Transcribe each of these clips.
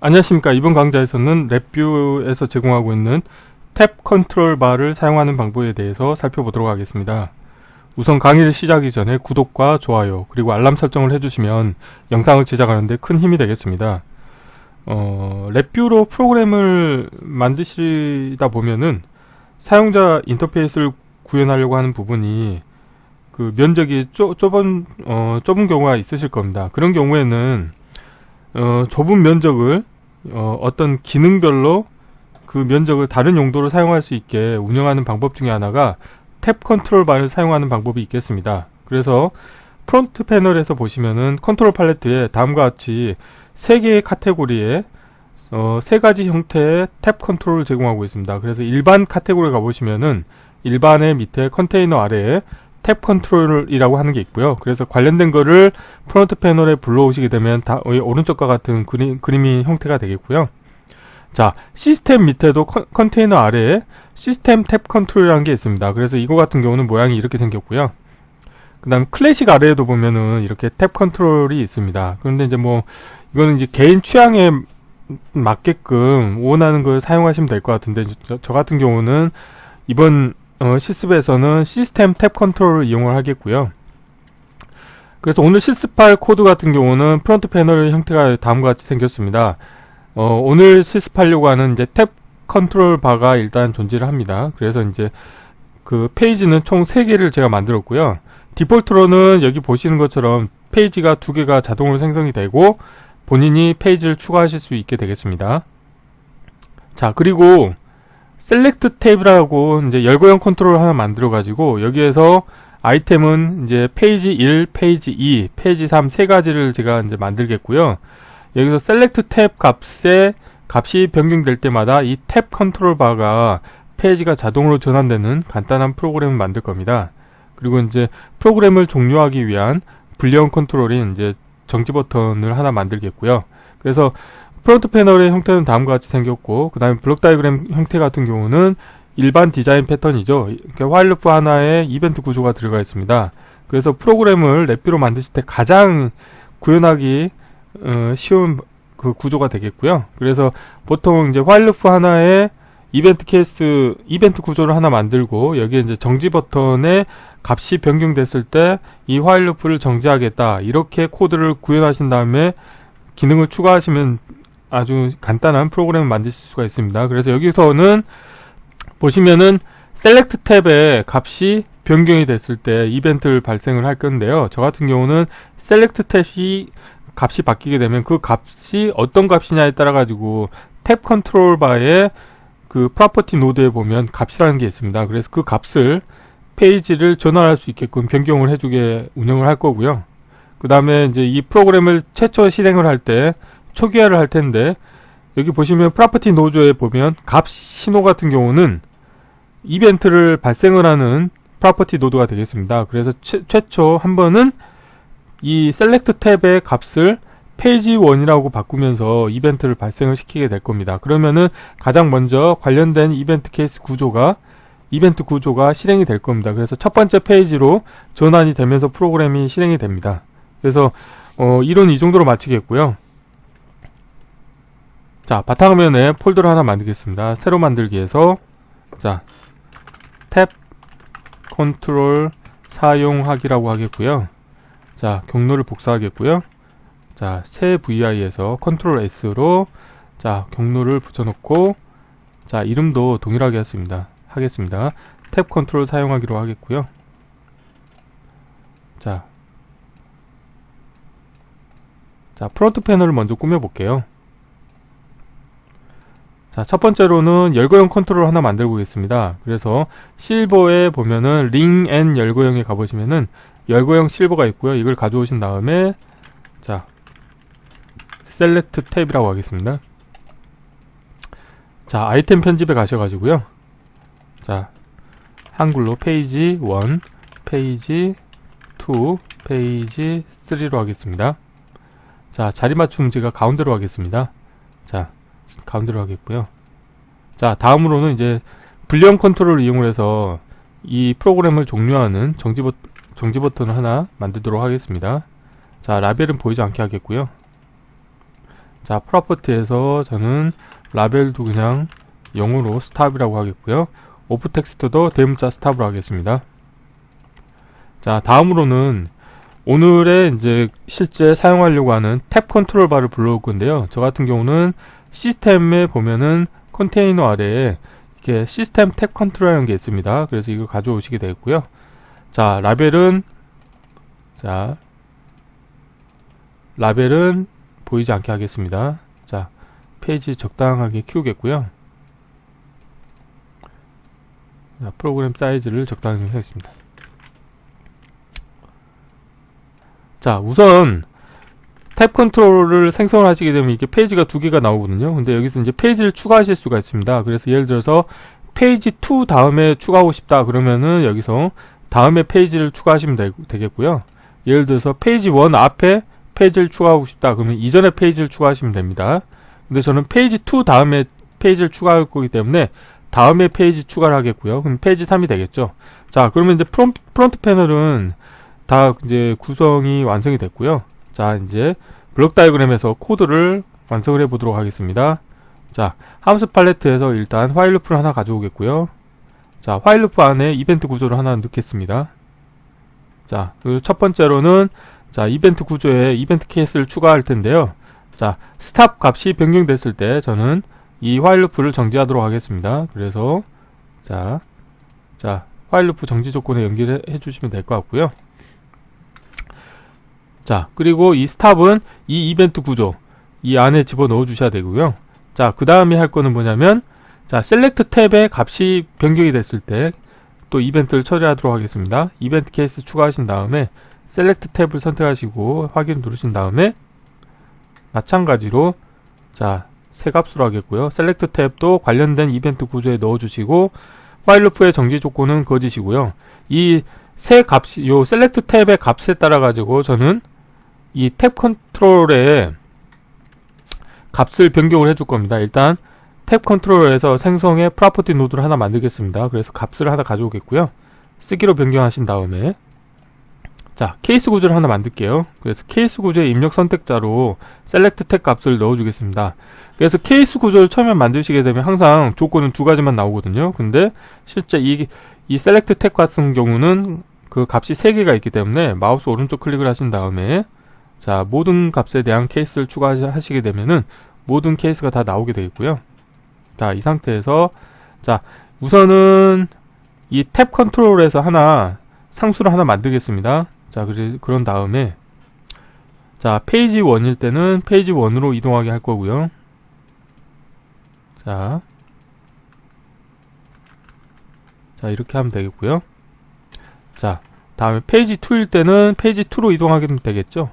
안녕하십니까. 이번 강좌에서는 랩뷰에서 제공하고 있는 탭 컨트롤 바를 사용하는 방법에 대해서 살펴보도록 하겠습니다. 우선 강의를 시작하기 전에 구독과 좋아요 그리고 알람 설정을 해주시면 영상을 제작하는데 큰 힘이 되겠습니다. 랩뷰로 프로그램을 만드시다 보면은 사용자 인터페이스를 구현하려고 하는 부분이 그 면적이 좁은 경우가 있으실 겁니다. 그런 경우에는 좁은 면적을 어떤 기능별로 그 면적을 다른 용도로 사용할 수 있게 운영하는 방법 중에 하나가 탭 컨트롤 바를 사용하는 방법이 있겠습니다. 그래서 프론트 패널에서 보시면은 컨트롤 팔레트에 다음과 같이 3개의 카테고리에 3가지 형태의 탭 컨트롤을 제공하고 있습니다. 그래서 일반 카테고리에 가보시면은 일반의 밑에 컨테이너 아래에 탭 컨트롤이라고 하는 게 있고요. 그래서 관련된 거를 프론트 패널에 불러오시게 되면 오른쪽과 같은 그림이 형태가 되겠고요. 자, 시스템 밑에도 컨테이너 아래에 시스템 탭 컨트롤이라는 게 있습니다. 그래서 이거 같은 경우는 모양이 이렇게 생겼고요. 그 다음 클래식 아래에도 보면은 이렇게 탭 컨트롤이 있습니다. 그런데 이제 이거는 이제 개인 취향에 맞게끔 원하는 걸 사용하시면 될 것 같은데, 저 같은 경우는 이번 실습에서는 시스템 탭 컨트롤을 이용을 하겠고요. 그래서 오늘 실습할 코드 같은 경우는 프론트 패널의 형태가 다음과 같이 생겼습니다. 오늘 실습하려고 하는 이제 탭 컨트롤 바가 일단 존재를 합니다. 그래서 이제 그 페이지는 총 3개를 제가 만들었고요. 디폴트로는 여기 보시는 것처럼 페이지가 2개가 자동으로 생성이 되고 본인이 페이지를 추가하실 수 있게 되겠습니다. 자, 그리고 셀렉트 탭이라고 이제 열거형 컨트롤을 하나 만들어 가지고 여기에서 아이템은 이제 페이지 1, 페이지 2, 페이지 3 3가지를 제가 이제 만들겠고요. 여기서 셀렉트 탭 값이 변경될 때마다 이 탭 컨트롤 바가 페이지가 자동으로 전환되는 간단한 프로그램을 만들 겁니다. 그리고 이제 프로그램을 종료하기 위한 불리형 컨트롤인 이제 정지 버튼을 하나 만들겠고요. 그래서 프론트 패널의 형태는 다음과 같이 생겼고, 그 다음에 블록 다이그램 형태 같은 경우는 일반 디자인 패턴이죠. 화일 루프 하나에 이벤트 구조가 들어가 있습니다. 그래서 프로그램을 랩뷰로 만드실 때 가장 구현하기 쉬운 그 구조가 되겠고요. 그래서 보통 이제 화일 루프 하나에 이벤트 구조를 하나 만들고, 여기에 이제 정지 버튼에 값이 변경됐을 때 이 화일 루프를 정지하겠다, 이렇게 코드를 구현하신 다음에 기능을 추가하시면 아주 간단한 프로그램을 만드실 수가 있습니다. 그래서 여기서는 보시면은 셀렉트 탭에 값이 변경이 됐을 때 이벤트를 발생을 할 건데요. 저 같은 경우는 셀렉트 탭이 값이 바뀌게 되면 그 값이 어떤 값이냐에 따라 가지고 탭 컨트롤 바의 그 프로퍼티 노드에 보면 값이라는 게 있습니다. 그래서 그 값을 페이지를 전환할 수 있게끔 변경을 해주게 운영을 할 거고요. 그 다음에 이제 이 프로그램을 최초 실행을 할 때 초기화를 할 텐데, 여기 보시면 프로퍼티 노드에 보면 값 신호 같은 경우는 이벤트를 발생을 하는 프로퍼티 노드가 되겠습니다. 그래서 최초 한 번은 이 셀렉트 탭의 값을 페이지 1이라고 바꾸면서 이벤트를 발생을 시키게 될 겁니다. 그러면은 가장 먼저 관련된 이벤트 구조가 실행이 될 겁니다. 그래서 첫 번째 페이지로 전환이 되면서 프로그램이 실행이 됩니다. 그래서 이론 이 정도로 마치겠고요. 자, 바탕화면에 폴더를 하나 만들겠습니다. 새로 만들기에서 자, 탭 컨트롤 사용하기라고 하겠고요. 자, 경로를 복사하겠고요. 자, 새 VI에서 컨트롤 S로 자, 경로를 붙여놓고, 자, 이름도 동일하게 하겠습니다. 탭 컨트롤 사용하기로 하겠고요. 자, 프론트 패널을 먼저 꾸며볼게요. 자, 첫 번째로는 열거형 컨트롤 하나 만들고 보겠습니다. 그래서 실버에 보면은 링 앤 열거형에 가보시면은 열거형 실버가 있고요. 이걸 가져오신 다음에 자, 셀렉트 탭이라고 하겠습니다. 자, 아이템 편집에 가셔가지고요. 자, 한글로 페이지 1, 페이지 2, 페이지 3로 하겠습니다. 자, 자리 맞춤 제가 가운데로 하겠습니다. 자, 가운데로 하겠고요. 자, 다음으로는 이제 불리형 컨트롤을 이용해서 이 프로그램을 종료하는 정지 버튼을 하나 만들도록 하겠습니다. 자, 라벨은 보이지 않게 하겠고요. 자, 프로퍼티에서 저는 라벨도 그냥 0으로 스탑이라고 하겠고요. 오프 텍스트도 대문자 스탑으로 하겠습니다. 자, 다음으로는 오늘의 이제 실제 사용하려고 하는 탭 컨트롤 바를 불러올 건데요. 저 같은 경우는 시스템에 보면은 컨테이너 아래에 이렇게 시스템 탭 컨트롤이라는 게 있습니다. 그래서 이걸 가져오시게 되겠고요. 자, 라벨은 보이지 않게 하겠습니다. 자, 페이지 적당하게 키우겠고요. 자, 프로그램 사이즈를 적당히 하겠습니다. 자, 우선 탭 컨트롤을 생성을 하시게 되면 이렇게 페이지가 두 개가 나오거든요. 근데 여기서 이제 페이지를 추가하실 수가 있습니다. 그래서 예를 들어서 페이지 2 다음에 추가하고 싶다 그러면은 여기서 다음에 페이지를 추가하시면 되겠고요. 예를 들어서 페이지 1 앞에 페이지를 추가하고 싶다 그러면 이전에 페이지를 추가하시면 됩니다. 근데 저는 페이지 2 다음에 페이지를 추가할 거기 때문에 다음에 페이지 추가를 하겠고요. 그럼 페이지 3이 되겠죠. 자, 그러면 이제 프론트 패널은 다 이제 구성이 완성이 됐고요. 자, 이제 블록 다이어그램에서 코드를 완성을 해 보도록 하겠습니다. 자, 함수 팔레트에서 일단 화일 루프를 하나 가져오겠고요. 자, 화일 루프 안에 이벤트 구조를 하나 넣겠습니다. 자, 그리고 첫 번째로는 자, 이벤트 구조에 이벤트 케이스를 추가할 텐데요. 자, 스탑 값이 변경됐을 때 저는 이 화일 루프를 정지하도록 하겠습니다. 그래서 자, 화일 루프 정지 조건에 연결해 주시면 될 것 같고요. 자, 그리고 이 스탑은 이 이벤트 구조 이 안에 집어넣어 주셔야 되고요. 자, 그 다음에 할 거는 뭐냐면 자, 셀렉트 탭의 값이 변경이 됐을 때 또 이벤트를 처리하도록 하겠습니다. 이벤트 케이스 추가하신 다음에 셀렉트 탭을 선택하시고 확인 누르신 다음에 마찬가지로 자, 새 값으로 하겠고요. 셀렉트 탭도 관련된 이벤트 구조에 넣어주시고 화일 루프의 정지 조건은 거짓이고요. 이 새 값이 요 셀렉트 탭의 값에 따라 가지고 저는 이 탭 컨트롤의 값을 변경을 해줄 겁니다. 일단 탭 컨트롤에서 생성의 프로퍼티 노드를 하나 만들겠습니다. 그래서 값을 하나 가져오겠고요. 쓰기로 변경하신 다음에 자, 케이스 구조를 하나 만들게요. 그래서 케이스 구조의 입력 선택자로 셀렉트 탭 값을 넣어주겠습니다. 그래서 케이스 구조를 처음에 만드시게 되면 항상 조건은 두 가지만 나오거든요. 근데 실제 이 셀렉트 탭 같은 경우는 그 값이 3개가 있기 때문에 마우스 오른쪽 클릭을 하신 다음에 자, 모든 값에 대한 케이스를 추가하시게 되면은 모든 케이스가 다 나오게 되겠고요. 자, 이 상태에서 자, 우선은 이 탭 컨트롤에서 상수를 하나 만들겠습니다. 자, 그런 다음에 자, 페이지 1일 때는 페이지 1으로 이동하게 할 거고요. 자, 이렇게 하면 되겠고요. 자, 다음에 페이지 2일 때는 페이지 2로 이동하게 되겠죠.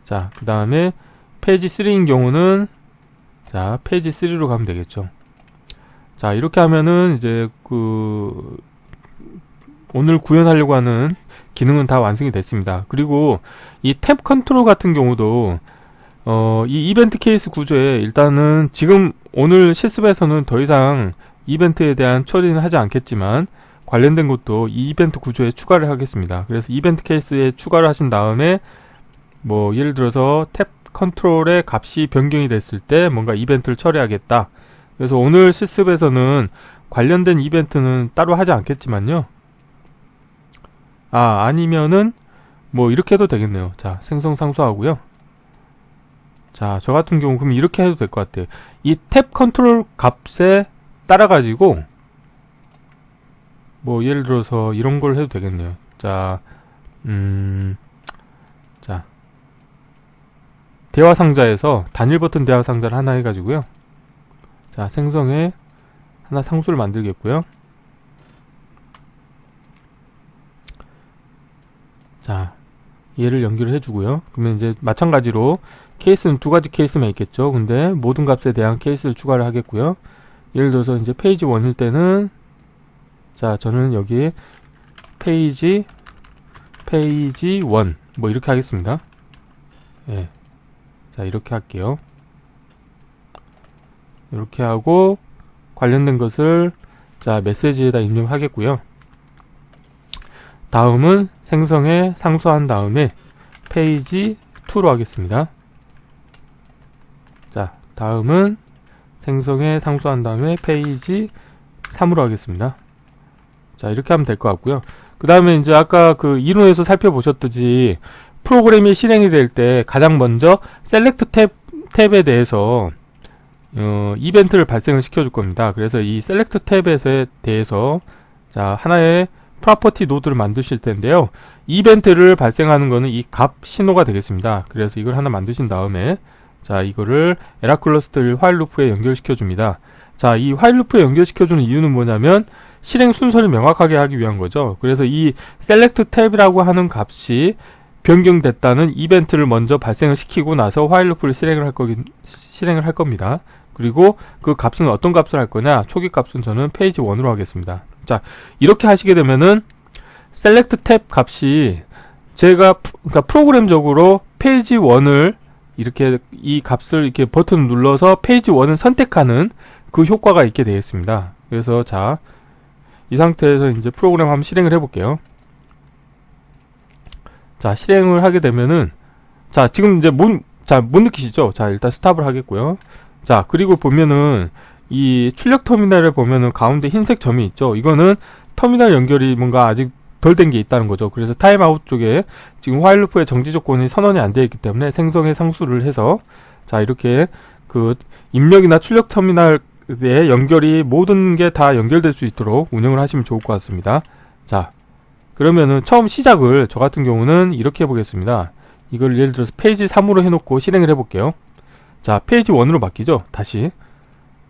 자, 그 다음에 페이지 3인 경우는 자, 페이지 3로 가면 되겠죠. 자, 이렇게 하면은 이제 오늘 구현하려고 하는 기능은 다 완성이 됐습니다. 그리고 이 탭 컨트롤 같은 경우도 이 이벤트 케이스 구조에 일단은 지금 오늘 실습에서는 더 이상 이벤트에 대한 처리는 하지 않겠지만 관련된 것도 이 이벤트 구조에 추가를 하겠습니다. 그래서 이벤트 케이스에 추가를 하신 다음에 뭐 예를 들어서 탭 컨트롤의 값이 변경이 됐을 때 뭔가 이벤트를 처리하겠다. 그래서 오늘 실습에서는 관련된 이벤트는 따로 하지 않겠지만요. 아니면은 뭐 이렇게 해도 되겠네요. 자, 생성 상수하고요. 자, 저 같은 경우 그럼 이렇게 해도 될 것 같아요. 이 탭 컨트롤 값에 따라 가지고 뭐 예를 들어서 이런 걸 해도 되겠네요. 자, 자, 대화 상자에서 단일 버튼 대화 상자를 하나 해가지고요. 자, 생성에 하나 상수를 만들겠고요. 자, 얘를 연결을 해주고요. 그러면 이제 마찬가지로 케이스는 두 가지 케이스만 있겠죠. 근데 모든 값에 대한 케이스를 추가를 하겠고요. 예를 들어서 이제 페이지 1일 때는 자, 저는 여기에 페이지 1 뭐 이렇게 하겠습니다. 예. 자, 이렇게 할게요. 이렇게 하고 관련된 것을 자, 메시지에다 입력하겠고요. 다음은 생성에 상수한 다음에 페이지 2로 하겠습니다. 다음은 생성에 상수한 다음에 페이지 3으로 하겠습니다. 자, 이렇게 하면 될 것 같고요. 그 다음에 이제 아까 그 이론에서 살펴보셨듯이 프로그램이 실행이 될 때 가장 먼저 셀렉트 탭에 대해서 이벤트를 발생을 시켜줄 겁니다. 그래서 이 셀렉트 탭에 대해서 자, 하나의 프로퍼티 노드를 만드실 텐데요. 이벤트를 발생하는 거는 이 값 신호가 되겠습니다. 그래서 이걸 하나 만드신 다음에 자, 이거를 에라클러스터를 화일 루프에 연결시켜 줍니다. 자, 이 화일 루프에 연결시켜 주는 이유는 뭐냐면 실행 순서를 명확하게 하기 위한 거죠. 그래서 이 select 탭이라고 하는 값이 변경됐다는 이벤트를 먼저 발생을 시키고 나서 화일 루프를 실행을 할 겁니다. 그리고 그 값은 어떤 값을 할 거냐? 초기 값은 저는 페이지 1으로 하겠습니다. 자, 이렇게 하시게 되면은 select 탭 값이 제가 그러니까 프로그램적으로 페이지 1을 이렇게 이 값을 이렇게 버튼을 눌러서 페이지 1을 선택하는 그 효과가 있게 되겠습니다. 그래서 자, 이 상태에서 이제 프로그램 한번 실행을 해볼게요. 자, 실행을 하게 되면은 자, 지금 이제 못 느끼시죠? 자, 일단 스탑을 하겠고요. 자, 그리고 보면은 이 출력 터미널에 보면은 가운데 흰색 점이 있죠? 이거는 터미널 연결이 뭔가 아직 덜 된 게 있다는 거죠. 그래서 타임아웃 쪽에 지금 화일 루프의 정지 조건이 선언이 안 되어 있기 때문에 생성에 상수를 해서 자, 이렇게 그 입력이나 출력 터미널 의 연결이 모든 게 다 연결될 수 있도록 운영을 하시면 좋을 것 같습니다. 자, 그러면은 처음 시작을 저 같은 경우는 이렇게 해보겠습니다. 이걸 예를 들어서 페이지 3으로 해놓고 실행을 해볼게요. 자, 페이지 1으로 바뀌죠. 다시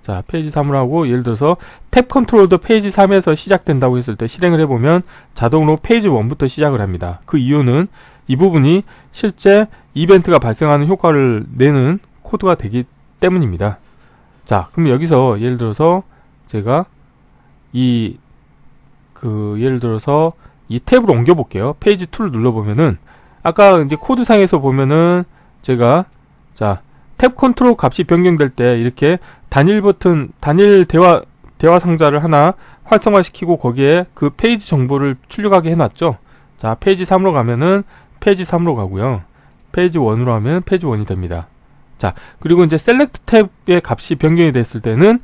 자, 페이지 3으로 하고 예를 들어서 탭 컨트롤도 페이지 3에서 시작된다고 했을 때 실행을 해보면 자동으로 페이지 1부터 시작을 합니다. 그 이유는 이 부분이 실제 이벤트가 발생하는 효과를 내는 코드가 되기 때문입니다. 자, 그럼 여기서 예를 들어서 제가 예를 들어서 이 탭으로 옮겨 볼게요. 페이지 2를 눌러보면은 아까 이제 코드상에서 보면은 제가 자, 탭 컨트롤 값이 변경될 때 이렇게 단일 대화 상자를 하나 활성화시키고 거기에 그 페이지 정보를 출력하게 해놨죠. 자, 페이지 3으로 가면은 페이지 3으로 가고요. 페이지 1으로 하면 페이지 1이 됩니다. 자, 그리고 이제 셀렉트 탭의 값이 변경이 됐을 때는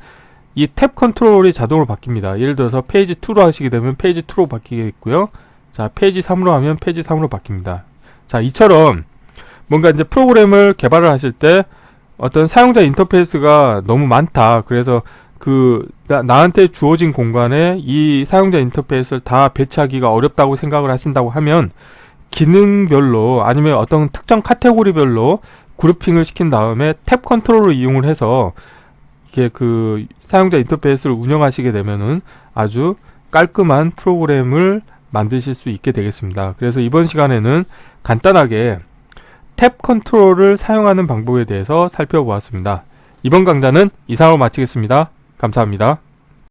이 탭 컨트롤이 자동으로 바뀝니다. 예를 들어서 페이지 2로 하시게 되면 페이지 2로 바뀌겠고요. 자, 페이지 3으로 하면 페이지 3으로 바뀝니다. 자, 이처럼 뭔가 이제 프로그램을 개발을 하실 때 어떤 사용자 인터페이스가 너무 많다. 그래서 나한테 주어진 공간에 이 사용자 인터페이스를 다 배치하기가 어렵다고 생각을 하신다고 하면 기능별로 아니면 어떤 특정 카테고리별로 그룹핑을 시킨 다음에 탭 컨트롤을 이용을 해서 이렇게 그 사용자 인터페이스를 운영하시게 되면은 아주 깔끔한 프로그램을 만드실 수 있게 되겠습니다. 그래서 이번 시간에는 간단하게 탭 컨트롤을 사용하는 방법에 대해서 살펴보았습니다. 이번 강좌는 이상으로 마치겠습니다. 감사합니다.